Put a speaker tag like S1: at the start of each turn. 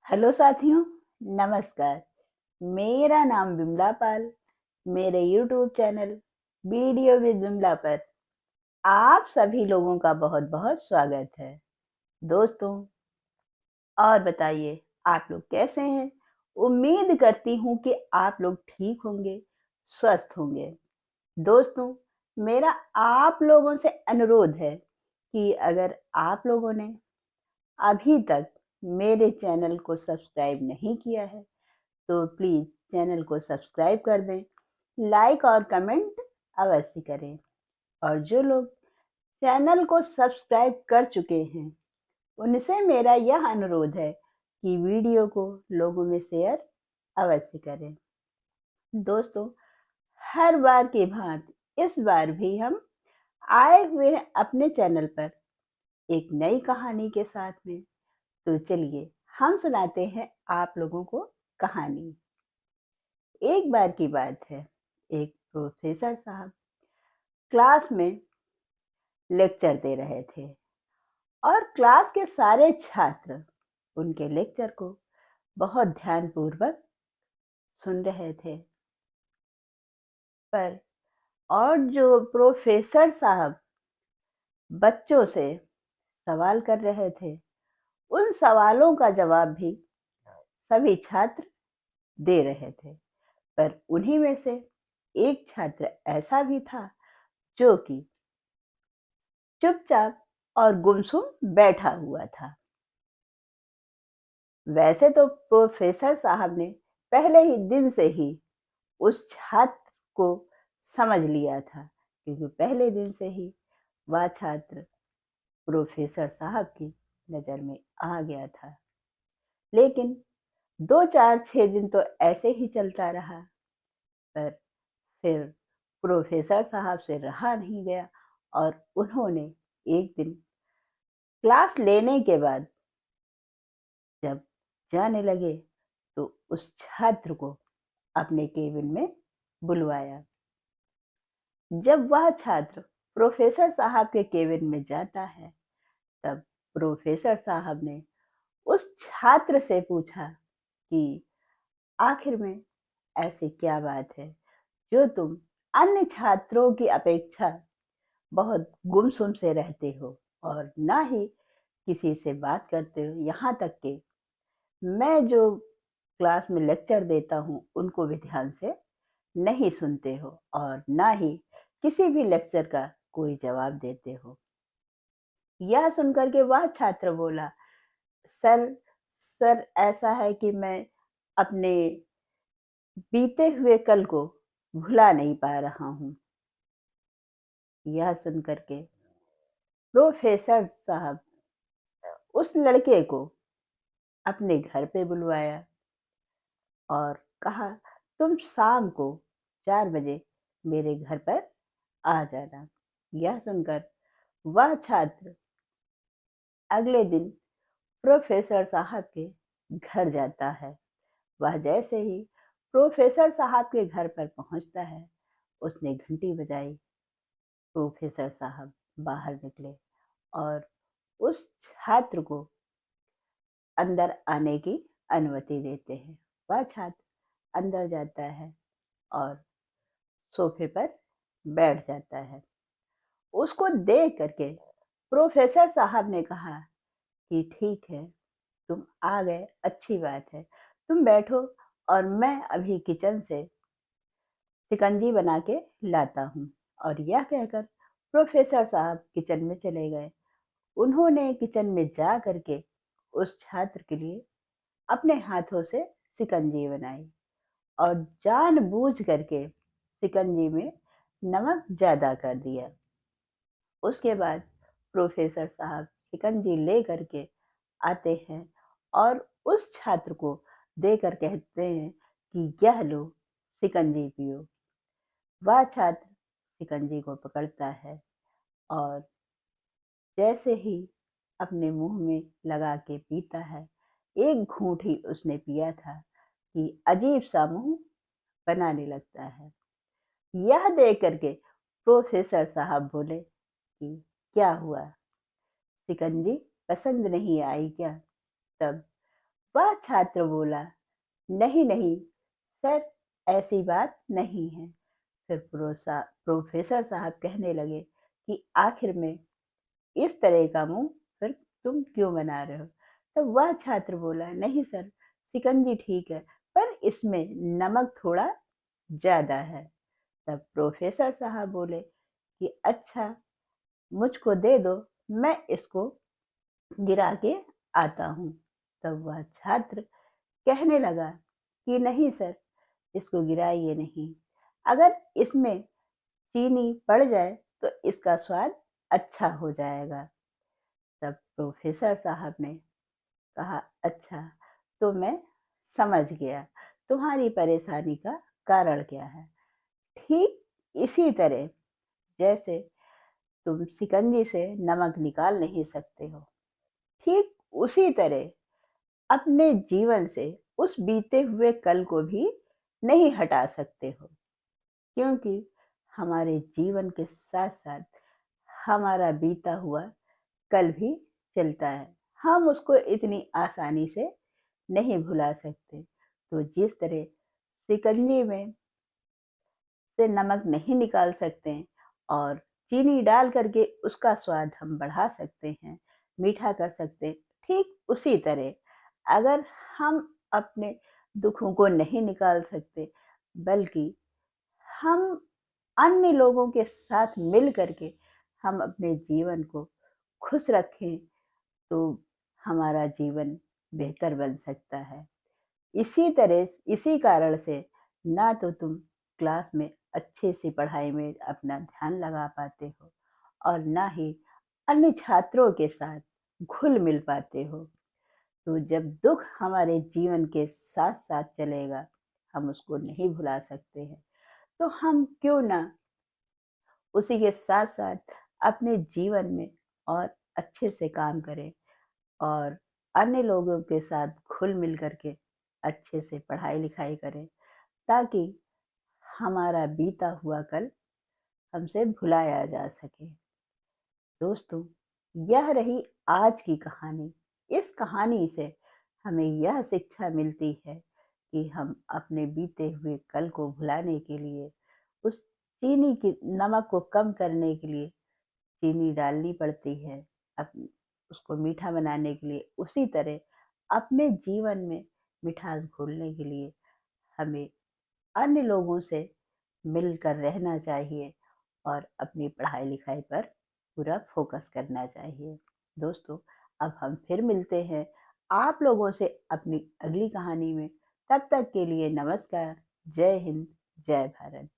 S1: Hello साथियों, नमस्कार। मेरा नाम विमला पाल। मेरे YouTube channel video with Vimla पर आप सभी लोगों का बहुत बहुत स्वागत है। दोस्तों, और बताइए, आप लोग कैसे हैं? उम्मीद करती हूँ कि आप लोग ठीक होंगे, स्वस्थ होंगे। दोस्तों, मेरा आप लोगों से अनुरोध है कि अगर आप लोगों ने अभी तक मेरे चैनल को सब्सक्राइब नहीं किया है तो प्लीज चैनल को सब्सक्राइब कर दें, लाइक और कमेंट अवश्य करें। और जो लोग चैनल को सब्सक्राइब कर चुके हैं उनसे मेरा यह अनुरोध है कि वीडियो को लोगों में शेयर अवश्य करें। दोस्तों, हर बार की भांति इस बार भी हम आए हुए हैं अपने चैनल पर एक नई कहानी के साथ में। तो चलिए हम सुनाते हैं आप लोगों को कहानी। एक बार की बात है, एक प्रोफेसर साहब क्लास में लेक्चर दे रहे थे और क्लास के सारे छात्र उनके लेक्चर को बहुत ध्यानपूर्वक सुन रहे थे। पर और जो प्रोफेसर साहब बच्चों से सवाल कर रहे थे उन सवालों का जवाब भी सभी छात्र दे रहे थे। पर उन्हीं में से एक छात्र ऐसा भी था जो कि चुपचाप और गुमसुम बैठा हुआ था। वैसे तो प्रोफेसर साहब ने पहले ही दिन से ही उस छात्र को समझ लिया था, क्योंकि पहले दिन से ही वह छात्र प्रोफेसर साहब की नज़र में आ गया था। लेकिन 2 4 6 दिन तो ऐसे ही चलता रहा। पर फिर प्रोफेसर साहब से रहा नहीं गया और उन्होंने एक दिन क्लास लेने के बाद जब जाने लगे तो उस छात्र को अपने केबिन में बुलवाया। जब वह छात्र प्रोफेसर साहब के केबिन में जाता है तब प्रोफेसर साहब ने उस छात्र से पूछा कि आखिर में ऐसी क्या बात है जो तुम अन्य छात्रों की अपेक्षा बहुत गुमसुम से रहते हो और ना ही किसी से बात करते हो, यहाँ तक कि मैं जो क्लास में लेक्चर देता हूँ उनको भी ध्यान से नहीं सुनते हो और ना ही किसी भी लेक्चर का कोई जवाब देते हो। यह सुनकर के वह छात्र बोला, सर सर ऐसा है कि मैं अपने बीते हुए कल को भुला नहीं पा रहा हूँ। यह सुनकर के प्रोफेसर साहब उस लड़के को अपने घर पे बुलवाया और कहा, तुम शाम को 4 बजे मेरे घर पर आ जाना। यह सुनकर वह छात्र अगले दिन प्रोफेसर साहब के घर जाता है। वह जैसे ही प्रोफेसर साहब के घर पर पहुंचता है उसने घंटी बजाई। प्रोफेसर साहब बाहर निकले और उस छात्र को अंदर आने की अनुमति देते हैं। वह छात्र अंदर जाता है और सोफे पर बैठ जाता है। उसको देख करके प्रोफेसर साहब ने कहा कि ठीक है, तुम आ गए, अच्छी बात है, तुम बैठो और मैं अभी किचन से शिकंजी बना के लाता हूँ। और यह कहकर प्रोफेसर साहब किचन में चले गए। उन्होंने किचन में जा करके उस छात्र के लिए अपने हाथों से शिकंजी बनाई और जानबूझ करके शिकंजी में नमक ज़्यादा कर दिया। उसके बाद प्रोफेसर साहब शिकंजी ले करके आते हैं और उस छात्र को देकर कहते हैं कि यह लो, शिकंजी पियो। वह छात्र शिकंजी को पकड़ता है और जैसे ही अपने मुंह में लगा के पीता है, एक घूंट ही उसने पिया था कि अजीब सा मुंह बनाने लगता है। यह देख करके प्रोफेसर साहब बोले कि क्या हुआ, शिकंजी पसंद नहीं आई क्या? तब वह छात्र बोला, नहीं नहीं सर, ऐसी बात नहीं है। फिर प्रोफेसर साहब कहने लगे कि आखिर में इस तरह का मुंह फिर तुम क्यों बना रहे हो? तब वह छात्र बोला, नहीं सर, शिकंजी ठीक है, पर इसमें नमक थोड़ा ज्यादा है। तब प्रोफेसर साहब बोले कि अच्छा, मुझको दे दो, मैं इसको गिरा के आता हूँ। तब वह छात्र कहने लगा कि नहीं सर, इसको गिराइए नहीं, अगर इसमें चीनी पड़ जाए तो इसका स्वाद अच्छा हो जाएगा। तब प्रोफेसर साहब ने कहा, अच्छा, तो मैं समझ गया तुम्हारी परेशानी का कारण क्या है। ठीक इसी तरह जैसे तुम शिकंजी से नमक निकाल नहीं सकते हो, ठीक उसी तरह अपने जीवन से उस बीते हुए कल को भी नहीं हटा सकते हो, क्योंकि हमारे जीवन के साथ साथ हमारा बीता हुआ कल भी चलता है। हम उसको इतनी आसानी से नहीं भुला सकते। तो जिस तरह शिकंजी में से नमक नहीं निकाल सकते और चीनी डाल करके उसका स्वाद हम बढ़ा सकते हैं, मीठा कर सकते हैं, ठीक उसी तरह अगर हम अपने दुखों को नहीं निकाल सकते, बल्कि हम अन्य लोगों के साथ मिल करके हम अपने जीवन को खुश रखें, तो हमारा जीवन बेहतर बन सकता है। इसी कारण से ना तो तुम क्लास में अच्छे से पढ़ाई में अपना ध्यान लगा पाते हो और ना ही अन्य छात्रों के साथ घुल मिल पाते हो। तो जब दुख हमारे जीवन के साथ साथ चलेगा, हम उसको नहीं भुला सकते हैं, तो हम क्यों ना उसी के साथ साथ अपने जीवन में और अच्छे से काम करें और अन्य लोगों के साथ घुल मिल करके अच्छे से पढ़ाई लिखाई करें, ताकि हमारा बीता हुआ कल हमसे भुलाया जा सके। दोस्तों, यह रही आज की कहानी। इस कहानी से हमें यह शिक्षा मिलती है कि हम अपने बीते हुए कल को भुलाने के लिए, उस चीनी की नमक को कम करने के लिए चीनी डालनी पड़ती है, उसको मीठा बनाने के लिए। उसी तरह अपने जीवन में मिठास घोलने के लिए हमें अन्य लोगों से मिलकर रहना चाहिए और अपनी पढ़ाई लिखाई पर पूरा फोकस करना चाहिए। दोस्तों, अब हम फिर मिलते हैं आप लोगों से अपनी अगली कहानी में। तब तक के लिए नमस्कार। जय हिंद, जय भारत।